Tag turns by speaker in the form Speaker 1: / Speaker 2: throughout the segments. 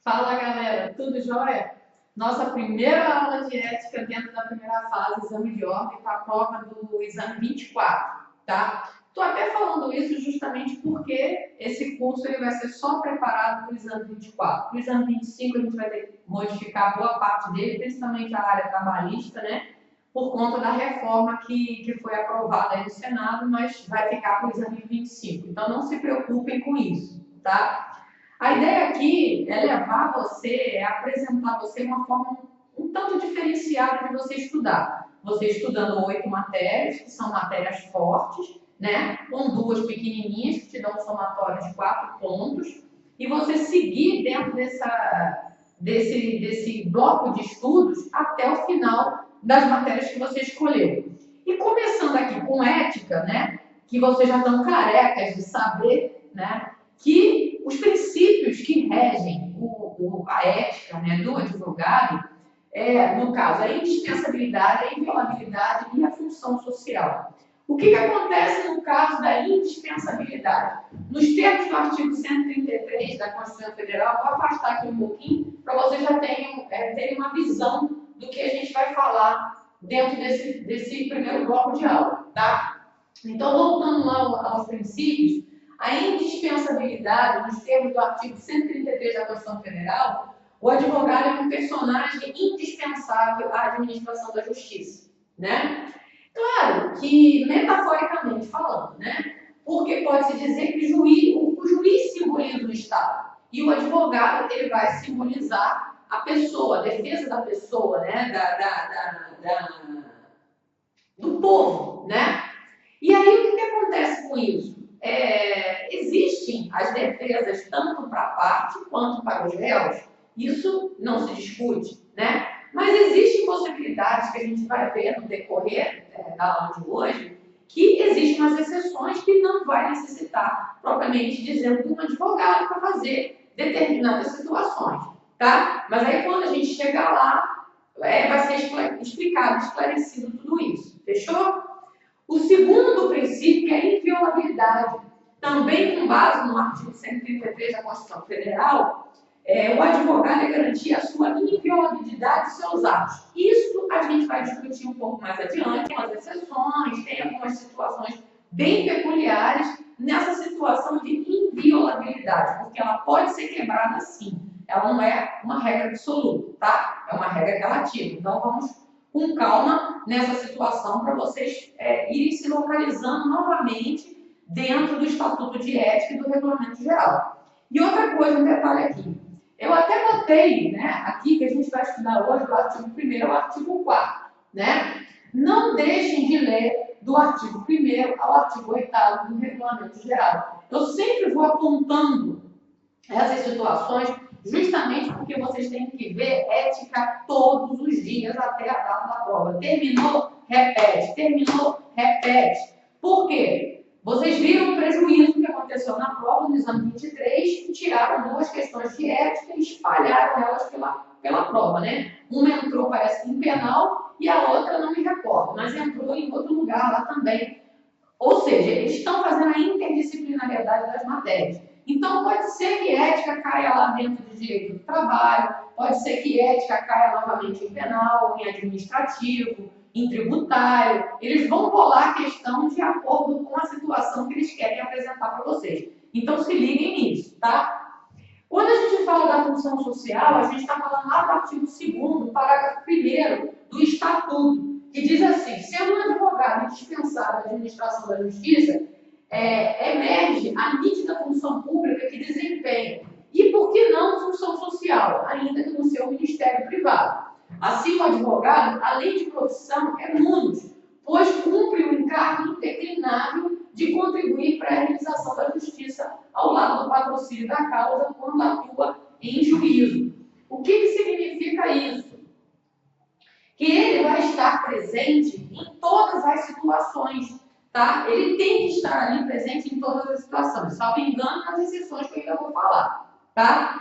Speaker 1: Fala galera, tudo jóia? Nossa primeira aula de ética dentro da primeira fase, exame de ordem, para a prova do exame 24, tá? Estou até falando isso justamente porque esse curso ele vai ser só preparado para o exame 24. Para o exame 25 a gente vai ter que modificar boa parte dele, principalmente a área trabalhista, né? Por conta da reforma que foi aprovada aí no Senado, mas vai ficar para o exame 25. Então não se preocupem com isso, tá? A ideia aqui é levar você, é apresentar você uma forma um tanto diferenciada de você estudar. Você estudando 8 matérias, que são matérias fortes, né? Com 2 pequenininhas, que te dão um somatório de 4 pontos, e você seguir dentro desse bloco de estudos até o final das matérias que você escolheu. E começando aqui com ética, né? Que vocês já estão carecas de saber, né? Que os princípios que regem a ética, né, do advogado, no caso, a indispensabilidade, a inviolabilidade e a função social. O que acontece no caso da indispensabilidade? Nos termos do artigo 133 da Constituição Federal, vou afastar aqui um pouquinho, para vocês já terem uma visão do que a gente vai falar dentro desse primeiro bloco de aula, tá? Então, voltando lá aos princípios, a indispensabilidade, nos termos do artigo 133 da Constituição Federal, o advogado é um personagem indispensável à administração da justiça, né? Claro que, metaforicamente falando, né? Porque pode-se dizer que o juiz simboliza o Estado e o advogado ele vai simbolizar a pessoa, a defesa da pessoa, né? Do povo, né? E aí, o que acontece com isso? Existem as defesas tanto para a parte quanto para os réus, isso não se discute, né? Mas existem possibilidades que a gente vai ver no decorrer da aula de hoje, que existem as exceções que não vai necessitar, propriamente dizendo, de um advogado para fazer determinadas situações, tá? Mas aí quando a gente chegar lá, vai ser explicado, esclarecido tudo isso, fechou? O segundo princípio é a inviolabilidade. Também com base no artigo 133 da Constituição Federal, o advogado é garantir a sua inviolabilidade de seus atos. Isso a gente vai discutir um pouco mais adiante, tem umas exceções, tem algumas situações bem peculiares nessa situação de inviolabilidade, porque ela pode ser quebrada sim. Ela não é uma regra absoluta, tá? É uma regra relativa. Então vamos com calma nessa situação para vocês irem se localizando novamente dentro do Estatuto de Ética e do Regulamento Geral. E outra coisa, um detalhe aqui. Eu até botei, né, aqui que a gente vai estudar hoje do artigo 1º ao artigo 4º, né? Não deixem de ler do artigo 1º ao artigo 8º do Regulamento Geral. Eu sempre vou apontando essas situações justamente porque vocês têm que ver ética todos os dias até a data da prova. Terminou, repete. Terminou, repete. Por quê? Vocês viram o prejuízo que aconteceu na prova no exame 23 e tiraram 2 questões de ética e espalharam elas pela prova, né? Uma entrou, parece, em penal e a outra não me recordo, mas entrou em outro lugar lá também. Ou seja, eles estão fazendo a interdisciplinariedade das matérias. Então, pode ser que ética caia lá dentro do direito do trabalho, pode ser que ética caia novamente em penal, em administrativo, em tributário. Eles vão bolar a questão de acordo com a situação que eles querem apresentar para vocês. Então, se liguem nisso, tá? Quando a gente fala da função social, a gente está falando lá do artigo 2º, parágrafo 1º do Estatuto, que diz assim: sendo um advogado indispensável à administração da justiça, emerge a nítida função pública que desempenha, e por que não função social, ainda que no seu ministério privado. Assim, o advogado, além de profissão, é munus, pois cumpre o encargo indeclinável de contribuir para a realização da justiça ao lado do patrocínio da causa quando atua em juízo. O que significa isso? Que ele vai estar presente em todas as situações, tá? Ele tem que estar ali presente em todas as situações, salvo engano nas exceções que eu ainda vou falar, tá?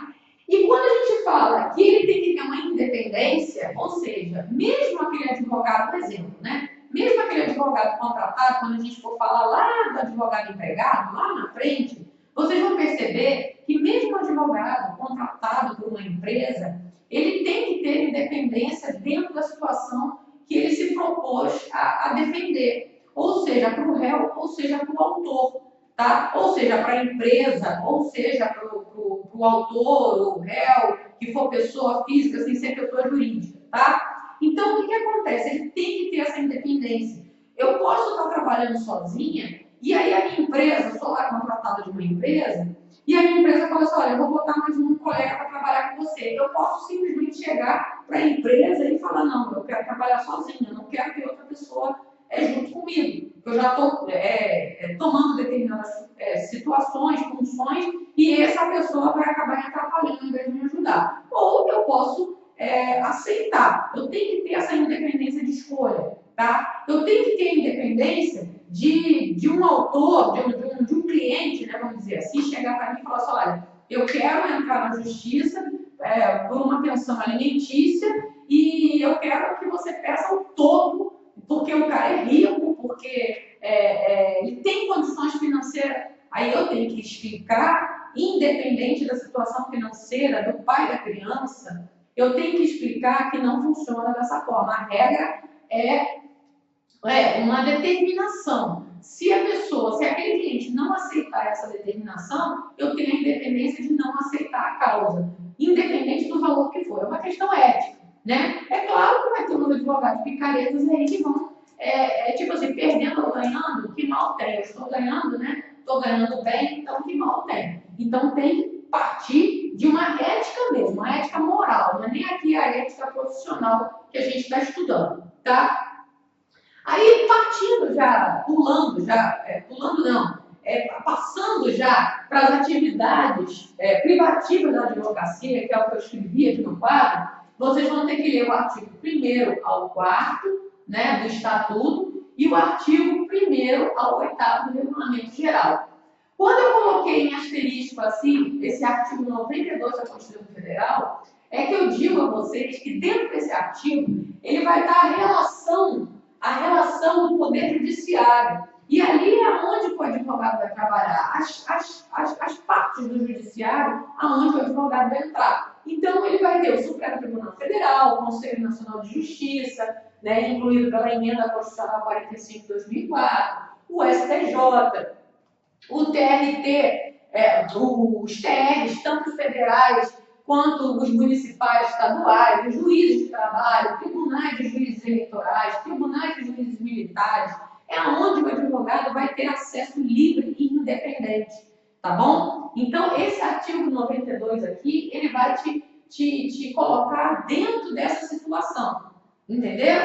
Speaker 1: E quando a gente fala que ele tem que ter uma independência, ou seja, mesmo aquele advogado, por exemplo, né? Mesmo aquele advogado contratado, quando a gente for falar lá do advogado empregado, lá na frente, vocês vão perceber que mesmo o advogado advogado contratado por uma empresa, ele tem que ter independência dentro da situação que ele se propôs a defender, ou seja, para o réu, ou seja, para o autor, tá? Ou seja, para a empresa, ou seja, para o autor, o réu, que for pessoa física, sem ser pessoa jurídica, tá? Então, o que acontece? Ele tem que ter essa independência. Eu posso estar trabalhando sozinha, e aí a minha empresa, sou lá contratada de uma empresa, e a minha empresa fala assim, olha, eu vou botar mais um colega para trabalhar com você. Eu posso simplesmente chegar para a empresa e falar, não, eu quero trabalhar sozinha, eu não quero que outra pessoa junto comigo. Eu já estou tomando determinadas situações, funções, e essa pessoa vai acabar me atrapalhando em vez de me ajudar. Ou eu posso aceitar. Eu tenho que ter essa independência de escolha, tá? Eu tenho que ter independência de um autor, de um cliente, né, vamos dizer assim, chegar para mim e falar assim, olha, eu quero entrar na justiça por uma pensão alimentícia e eu quero que você peça o todo, porque o cara é rico, porque ele tem condições financeiras. Aí eu tenho que explicar, independente da situação financeira do pai da criança, eu tenho que explicar que não funciona dessa forma. A regra é uma determinação. Se aquele cliente não aceitar essa determinação, eu tenho a independência de não aceitar a causa, independente do valor que for. É uma questão ética, né? É claro que vai ter uns advogados picaretas aí que vão, tipo assim, perdendo ou ganhando, que mal tem. Eu estou ganhando, né? Estou ganhando bem, então que mal tem. Então tem que partir de uma ética mesmo, uma ética moral, não é nem aqui a ética profissional que a gente está estudando, tá? Aí, partindo já, passando já para as atividades privativas da advocacia, que é o que eu escrevi aqui no quadro, vocês vão ter que ler o artigo 1º ao 4º, né, do Estatuto, e o artigo 1º ao 8º do Regulamento Geral. Quando eu coloquei em asterisco assim, esse artigo 92 da Constituição Federal, é que eu digo a vocês que dentro desse artigo, ele vai dar a relação do Poder Judiciário. E ali é onde o advogado vai trabalhar, as partes do Judiciário, aonde o advogado vai entrar. Então, ele vai ter o Supremo Tribunal Federal, o Conselho Nacional de Justiça, né, incluído pela Emenda Constitucional 45 de 2004, o STJ, o TRT, os TRs, tanto os federais quanto os municipais, estaduais, os juízes de trabalho, tribunais de juízes eleitorais, tribunais de juízes militares, é onde o advogado vai ter acesso livre e independente, tá bom? Então, esse artigo 92 aqui, ele vai te colocar dentro dessa situação, entendeu?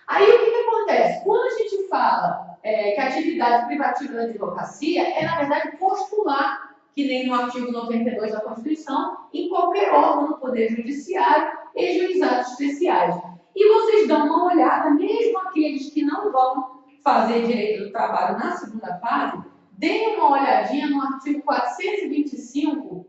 Speaker 1: Aí, o que acontece? Quando a gente fala que a atividade privativa da advocacia na verdade, postular, que nem no artigo 92 da Constituição, em qualquer órgão do Poder Judiciário e juizados especiais. E vocês dão uma olhada, mesmo aqueles que não vão fazer direito do trabalho na segunda fase, deem uma olhadinha no artigo 425,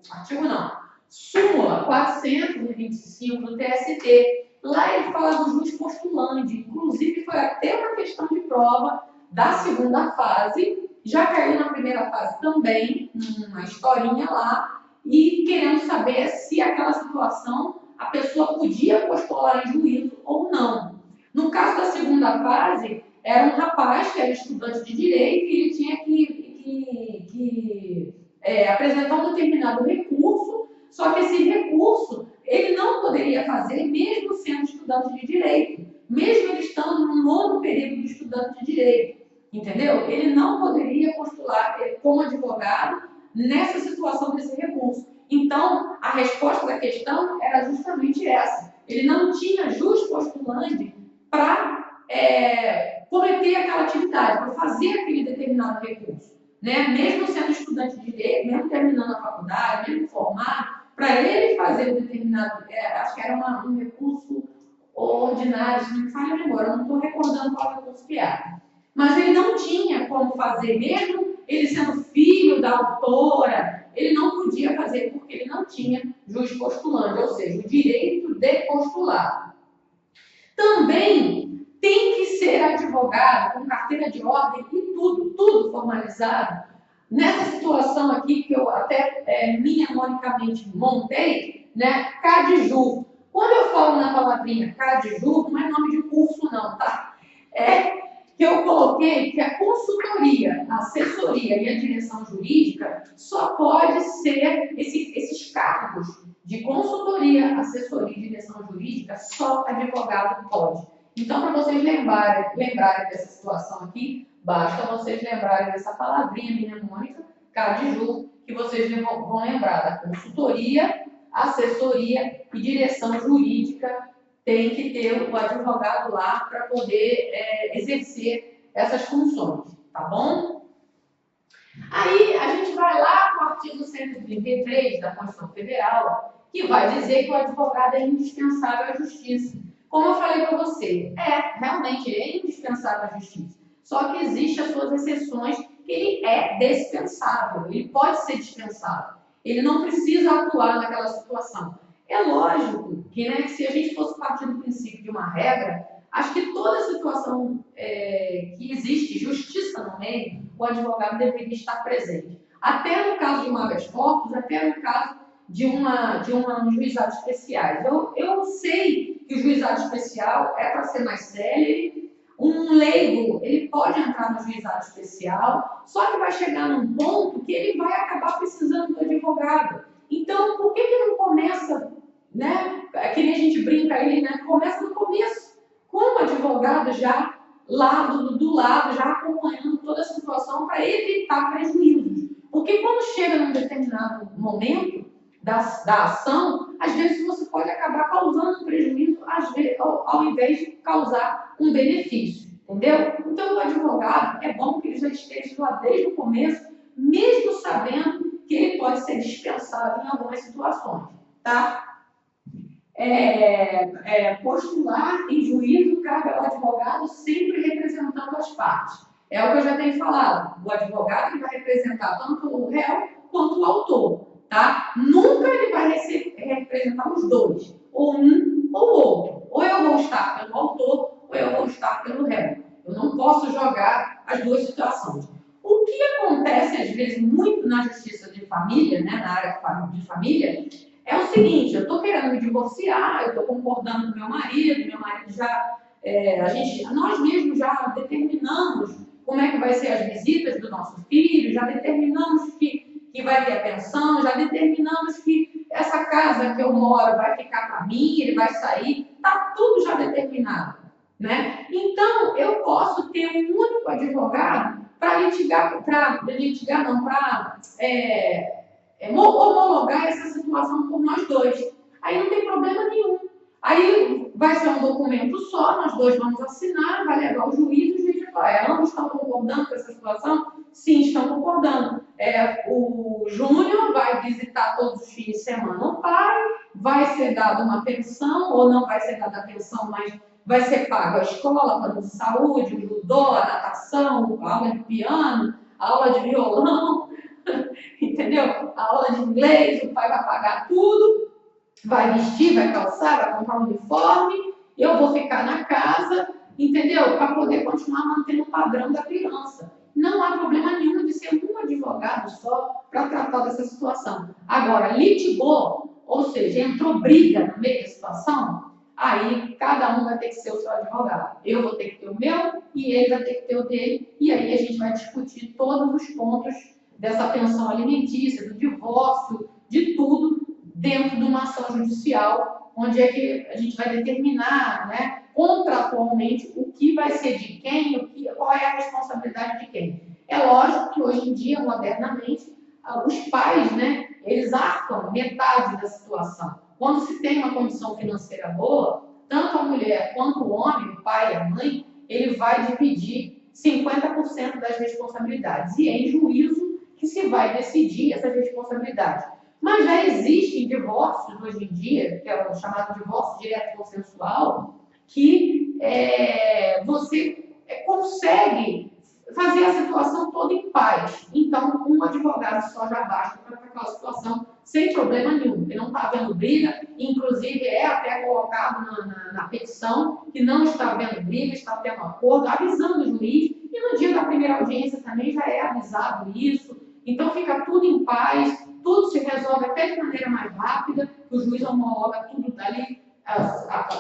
Speaker 1: súmula 425 do TST. Lá ele fala do juiz postulante, inclusive foi até uma questão de prova da segunda fase, já caiu na primeira fase também, uma historinha lá, e querendo saber se aquela situação a pessoa podia postular em juízo ou não. No caso da segunda fase, era um rapaz que era estudante de direito e ele tinha que apresentar um determinado recurso, só que esse recurso ele não poderia fazer mesmo sendo estudante de direito, mesmo ele estando no nono período de estudante de direito. Entendeu? Ele não poderia postular como advogado nessa situação desse recurso. Então, a resposta da questão era justamente essa. Ele não tinha jus postulante para cometer aquela atividade, para fazer aquele determinado recurso. Né? Mesmo sendo estudante de direito, mesmo terminando a faculdade, mesmo formado, para ele fazer um determinado, acho que era um recurso ordinário, se não me falha a memória, eu não estou recordando qual recurso que era. Mas ele não tinha como fazer, mesmo ele sendo filho da autora, ele não podia fazer porque ele não tinha jus postulante, ou seja, o direito de postular. Também tem que ser advogado com carteira de ordem e tudo formalizado nessa situação aqui que eu até mnemonicamente montei, né, CADJU. Quando eu falo na palavrinha CADJU, não é nome de curso não, tá? É que eu coloquei que a consultoria, a assessoria e a direção jurídica só pode ser esses cargos de consultoria, assessoria e direção jurídica, só advogado pode. Então, para vocês lembrarem dessa situação aqui, basta vocês lembrarem dessa palavrinha mnemônica, CADJU, que vocês vão lembrar da consultoria, assessoria e direção jurídica. Tem que ter o advogado lá para poder exercer essas funções, tá bom? Aí a gente vai lá para o artigo 133 da Constituição Federal, que vai dizer que o advogado é indispensável à justiça. Como eu falei para você, realmente ele é indispensável à justiça. Só que existem as suas exceções que ele é dispensável, ele pode ser dispensável. Ele não precisa atuar naquela situação. É lógico que, né, se a gente fosse partir do princípio de uma regra, acho que toda situação que existe justiça no meio, o advogado deveria estar presente. Até no caso de um habeas corpus, até no caso de um juizado especiais. Eu sei que o juizado especial é para ser mais célere. Um leigo, ele pode entrar no juizado especial, só que vai chegar num ponto que ele vai acabar precisando do advogado. Então, por que não começa, né? Que nem a gente brinca aí, né? Começa no começo, com o advogado já lá do lado, já acompanhando toda a situação para evitar prejuízos. Porque quando chega num determinado momento da ação, às vezes você pode acabar causando um prejuízo, às vezes, ao invés de causar um benefício, entendeu? Então, o advogado, é bom que ele já esteja lá desde o começo, mesmo sabendo que ele pode ser dispensável em algumas situações, tá? Postular em juízo cabe ao advogado sempre representando as partes. É o que eu já tenho falado. O advogado vai representar tanto o réu quanto o autor, tá? Nunca ele vai representar os dois, ou um ou outro. Ou eu vou estar pelo autor, ou eu vou estar pelo réu. Eu não posso jogar as duas situações. O que acontece, às vezes, muito na justiça de família, né, na área de família, é o seguinte: eu estou querendo me divorciar, eu estou concordando com meu marido já, nós mesmos já determinamos como é que vai ser as visitas do nosso filho, já determinamos que vai ter a pensão, já determinamos que essa casa que eu moro vai ficar para mim, ele vai sair, está tudo já determinado, né? Então, eu posso ter um único advogado para homologar essa situação por nós dois. Aí não tem problema nenhum. Aí vai ser um documento só, nós dois vamos assinar, vai levar o juiz vai falar, ambos estão concordando com essa situação? Sim, estão concordando. O Júnior vai visitar todos os fins de semana o pai, vai ser dada uma pensão, ou não vai ser dada a pensão, mas vai ser pago a escola, plano de saúde, o judô, a natação, a aula de piano, a aula de violão, entendeu? A aula de inglês, o pai vai pagar tudo, vai vestir, vai calçar, vai comprar um uniforme, eu vou ficar na casa, entendeu? Para poder continuar mantendo o padrão da criança. Não há problema nenhum de ser um advogado só para tratar dessa situação. Agora, litigou, ou seja, entrou briga no meio da situação, aí cada um vai ter que ser o seu advogado. Eu vou ter que ter o meu e ele vai ter que ter o dele, e aí a gente vai discutir todos os pontos dessa pensão alimentícia, do divórcio, de tudo, dentro de uma ação judicial, onde é que a gente vai determinar, né, contratualmente o que vai ser de quem, qual é a responsabilidade de quem. É lógico que hoje em dia, modernamente, os pais, né, eles arcam metade da situação. Quando se tem uma condição financeira boa, tanto a mulher quanto o homem, o pai e a mãe, ele vai dividir 50% das responsabilidades. E é em juízo que se vai decidir essas responsabilidades. Mas já existem divórcios hoje em dia, que é o chamado divórcio direto consensual, que você consegue fazer a situação toda em paz. Então, um advogado só já basta para aquela situação sem problema nenhum. Ele não está havendo briga, inclusive é até colocado na petição que não está havendo briga, está tendo acordo, avisando o juiz, e no dia da primeira audiência também já é avisado isso, então fica tudo em paz, tudo se resolve até de maneira mais rápida, o juiz homologa tudo dali,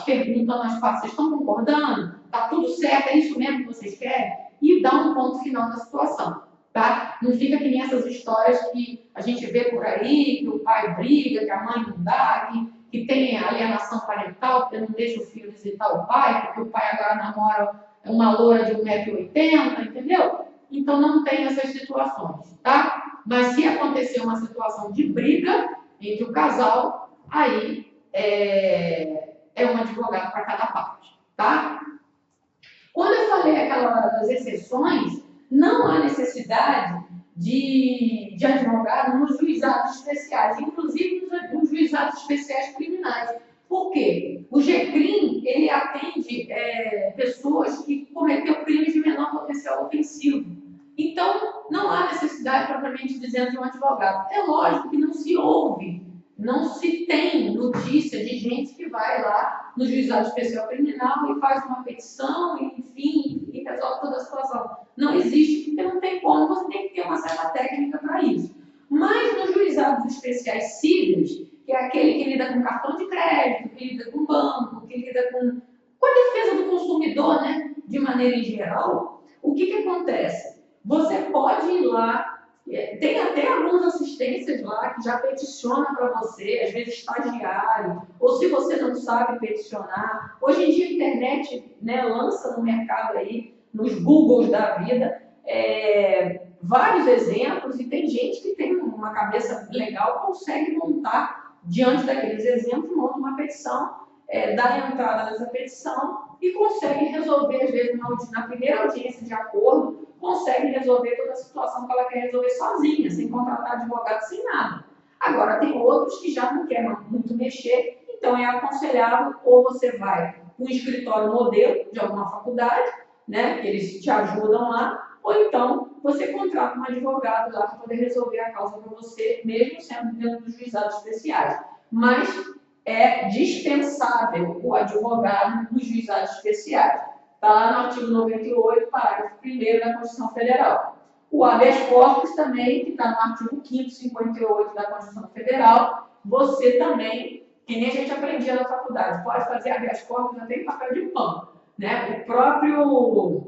Speaker 1: perguntando às partes, vocês estão concordando? Está tudo certo? É isso mesmo que vocês querem? E dá um ponto final na situação, tá? Não fica que nem essas histórias que a gente vê por aí, que o pai briga, que a mãe não dá, que tem alienação parental, porque não deixa o filho visitar o pai, porque o pai agora namora uma loura de 1,80 m, entendeu? Então não tem essas situações, tá? Mas se acontecer uma situação de briga entre o casal, aí é um advogado para cada parte, tá? Quando eu falei aquela das exceções, não há necessidade de advogado nos juizados especiais, inclusive nos juizados especiais criminais. Por quê? O GCRIM, ele atende pessoas que cometeram crimes de menor potencial ofensivo. Então, não há necessidade, propriamente dizendo, de um advogado. É lógico que não se ouve, não se tem notícia de gente que vai lá no juizado especial criminal e faz uma petição, enfim, e resolve toda a situação. Não existe, porque não tem como, você tem que ter uma certa técnica para isso. Mas nos juizados especiais cíveis, que é aquele que lida com cartão de crédito, que lida com banco, que lida com a defesa do consumidor, né, de maneira em geral, o que acontece? Você pode ir lá, tem até algumas assistências lá que já peticionam para você, às vezes estagiário, ou se você não sabe peticionar. Hoje em dia a internet, né, lança no mercado aí, nos Googles da vida, vários exemplos, e tem gente que tem uma cabeça legal, consegue montar, diante daqueles exemplos, monta uma petição, dá entrada nessa petição e consegue resolver, às vezes, na primeira audiência de acordo, consegue resolver toda a situação que ela quer resolver sozinha, sem contratar advogado, sem nada. Agora, tem outros que já não querem muito mexer, então é aconselhável, ou você vai para um escritório modelo de alguma faculdade, né, que eles te ajudam lá, ou então você contrata um advogado lá para poder resolver a causa para você, mesmo sendo dentro dos juizados especiais. Mas é dispensável o advogado nos juizados especiais. Está lá no artigo 98, parágrafo 1º da Constituição Federal. O habeas corpus também, que está no artigo 5º, 58 da Constituição Federal, você também, que nem a gente aprendia na faculdade, pode fazer habeas corpus até em papel de pão, né? O próprio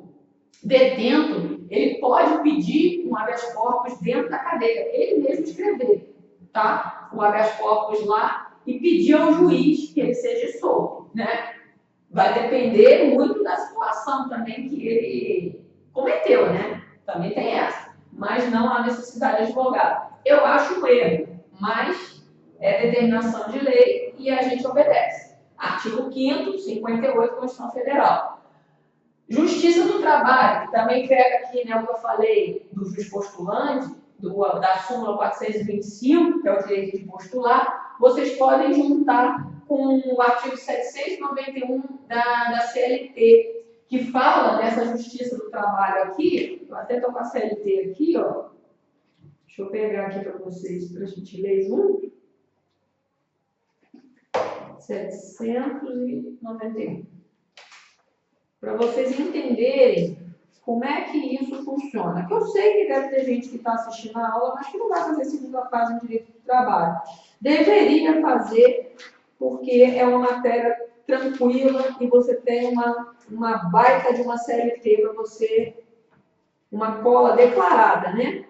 Speaker 1: detento, ele pode pedir um habeas corpus dentro da cadeia, ele mesmo escrever, tá? O habeas corpus lá e pedir ao juiz que ele seja solto, né? Vai depender muito da situação também que ele cometeu, né? Também tem essa. Mas não há necessidade de advogado. Eu acho um erro, mas é determinação de lei e a gente obedece. Artigo 5º, 58, Constituição Federal. Justiça do Trabalho, que também pega aqui, né, o que eu falei do juiz postulante, da súmula 425, que é o direito de postular, vocês podem juntar com o artigo 791 da CLT, que fala dessa justiça do trabalho aqui. Eu até estou com a CLT aqui, ó. Deixa eu pegar aqui para vocês, para a gente ler junto. 791. Para vocês entenderem como é que isso funciona. Que eu sei que deve ter gente que está assistindo a aula, mas que não vai fazer segunda fase em direito do trabalho. Deveria fazer, porque é uma matéria tranquila e você tem uma baita de uma CLT para você, uma cola declarada, né?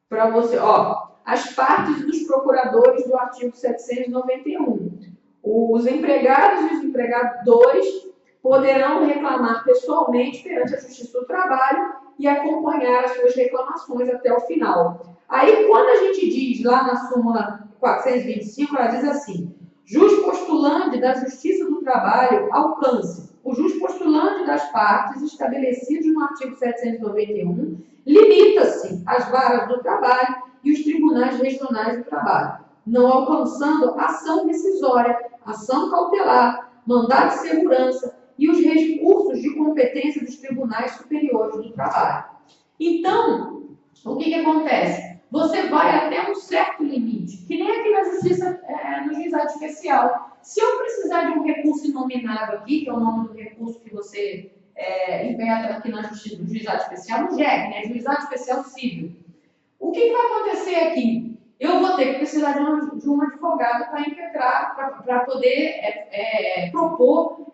Speaker 1: Para você, ó, as partes dos procuradores do artigo 791. Os empregados e os empregadores poderão reclamar pessoalmente perante a Justiça do Trabalho e acompanhar as suas reclamações até o final. Aí, quando a gente diz lá na súmula 425, ela diz assim: jus postulante da Justiça do Trabalho alcance o jus postulante das partes estabelecidos no artigo 791, limita-se às varas do trabalho e os tribunais regionais do trabalho, não alcançando ação decisória, ação cautelar, mandado de segurança e os recursos de competência dos tribunais superiores do trabalho. Então, o que acontece? Você vai até um certo limite, que nem aqui na justiça, no juizado especial. Se eu precisar de um recurso inominado aqui, que é o nome do recurso que você impetra aqui na justiça, no juizado especial, no JEC, né? Juizado Especial Civil. O que vai acontecer aqui? Eu vou ter que precisar de um advogado para impetrar, para poder propor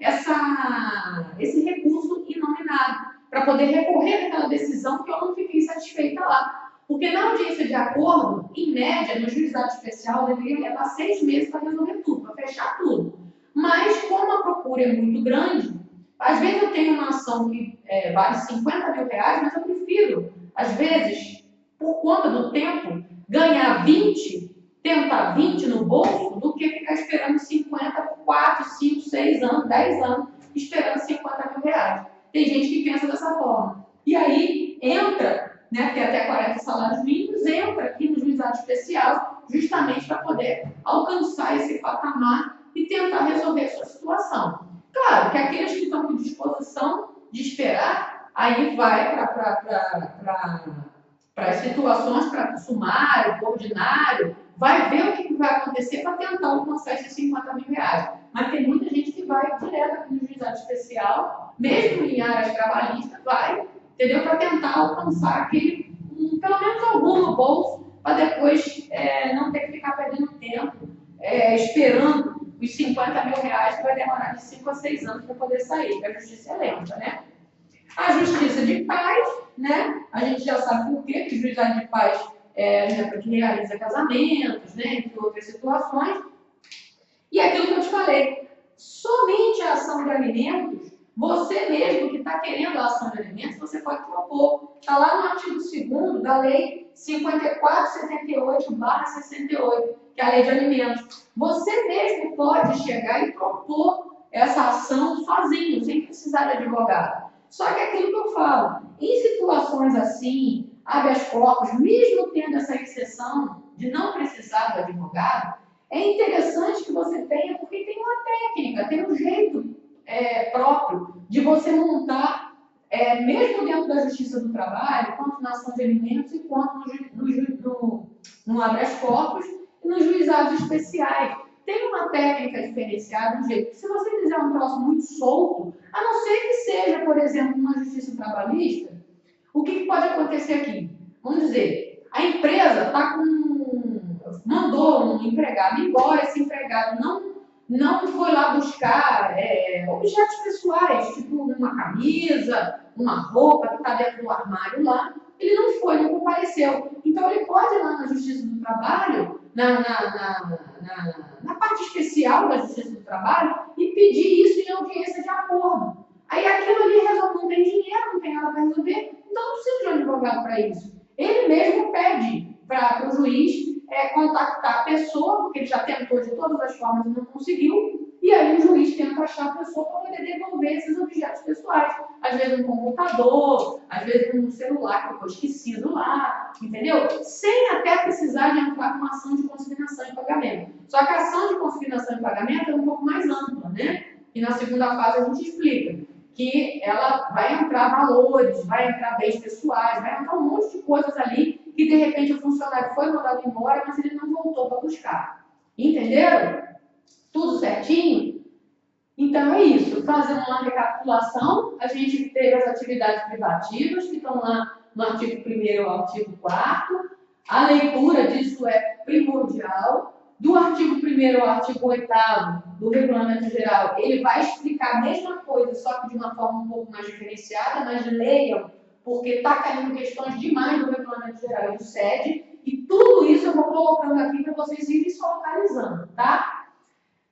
Speaker 1: esse recurso inominado, para poder recorrer àquela decisão que eu não fiquei satisfeita lá. Porque na audiência de acordo, em média, no juizado especial, deveria levar 6 meses para resolver tudo, para fechar tudo. Mas, como a procura é muito grande, às vezes eu tenho uma ação que vale 50 mil reais, mas eu prefiro, às vezes, por conta do tempo, ganhar 20, tentar 20 no bolso, do que ficar esperando 50 por 4, 5, 6 anos, 10 anos, esperando 50 mil reais. Tem gente que pensa dessa forma. E aí entra, né, tem até 40 salários mínimos, entra aqui no juizado especial, justamente para poder alcançar esse patamar e tentar resolver a sua situação. Claro que aqueles que estão com disposição de esperar, aí vai para as situações, para o sumário, o ordinário, vai ver o que vai acontecer para tentar alcançar esses 50 mil reais. Mas tem muita gente que vai direto aqui no juizado especial, mesmo em áreas trabalhistas, vai, entendeu? Para tentar alcançar aquele, pelo menos algum no bolso, para depois não ter que ficar perdendo tempo, esperando os 50 mil reais, que vai demorar de 5 a 6 anos para poder sair, porque a justiça é lenta, né? A justiça de paz, né? A gente já sabe por quê, que o juizado de paz que realiza casamentos, né? Entre outras situações. E aquilo que eu te falei, somente a ação de alimentos, você mesmo que está querendo a ação de alimentos, você pode propor. Está lá no artigo 2º da Lei 5478/68, que é a Lei de Alimentos. Você mesmo pode chegar e propor essa ação sozinho, sem precisar de advogado. Só que é aquilo que eu falo, em situações assim, habeas corpus, mesmo tendo essa exceção de não precisar do advogado, é interessante que você tenha, porque tem uma técnica, tem um jeito próprio de você montar, mesmo dentro da Justiça do Trabalho, quanto na ação de alimentos e quanto no habeas corpus e nos juizados especiais. Tem uma técnica diferenciada, um jeito. Se você fizer um troço muito solto, a não ser que seja, por exemplo, uma justiça trabalhista, o que pode acontecer aqui? Vamos dizer, a empresa mandou um empregado embora, esse empregado não foi lá buscar objetos pessoais, tipo uma camisa, uma roupa que está dentro do armário lá, ele não foi, não compareceu. Então ele pode ir lá na Justiça do Trabalho, na parte especial da Justiça do Trabalho, e pedir isso em audiência de acordo. Aí aquilo ali resolve, não tem dinheiro, não tem nada para resolver, então não precisa de um advogado para isso. Ele mesmo pede para o juiz contactar a pessoa, porque ele já tentou de todas as formas e não conseguiu, e aí o juiz tenta achar a pessoa para poder devolver esses objetos pessoais. Às vezes um computador, às vezes um celular que foi esquecido lá, entendeu? Sem até precisar de entrar com uma ação de consignação e pagamento. Só que a ação de consignação e pagamento é um pouco mais ampla, né? E na segunda fase a gente explica que ela vai entrar valores, vai entrar bens pessoais, vai entrar um monte de coisas ali que de repente o funcionário foi mandado embora, mas ele não voltou para buscar. Entenderam? Tudo certinho? Então é isso. Fazendo uma recapitulação, a gente teve as atividades privativas, que estão lá no artigo 1º ao artigo 4º. A leitura disso é primordial. Do artigo 1º ao artigo 8º do Regulamento Geral, ele vai explicar a mesma coisa, só que de uma forma um pouco mais diferenciada, mas leiam, porque está caindo questões demais do Regulamento Geral e do SED, e tudo isso eu vou colocando aqui para vocês irem se localizando, tá?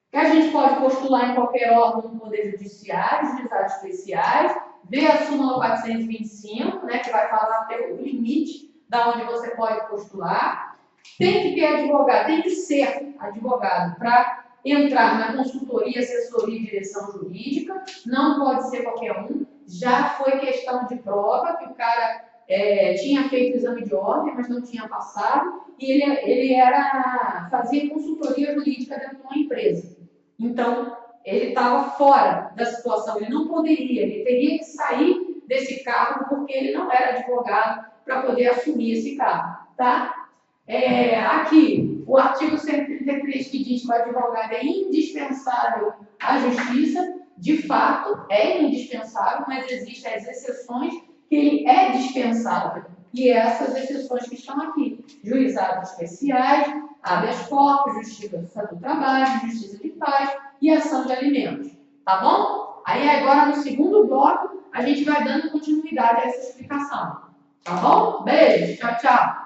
Speaker 1: Que a gente pode postular em qualquer órgão do Poder Judiciário, juizados especiais, ver a súmula 425, né, que vai falar até o limite da onde você pode postular. Tem que ter advogado, tem que ser advogado para entrar na consultoria, assessoria e direção jurídica, não pode ser qualquer um. Já foi questão de prova, que o cara tinha feito o exame de ordem, mas não tinha passado, e ele fazia consultoria jurídica dentro de uma empresa. Então, ele estava fora da situação, ele não poderia, ele teria que sair desse cargo porque ele não era advogado para poder assumir esse cargo, tá? Aqui, o artigo 133 que diz que o advogado é indispensável à justiça, de fato é indispensável, mas existem as exceções que ele é dispensável. e essas exceções que estão aqui. Juizados especiais, habeas corpus, justiça do trabalho, justiça de paz e ação de alimentos. Tá bom? Aí agora no segundo bloco a gente vai dando continuidade a essa explicação. Tá bom? Beijo, tchau, tchau.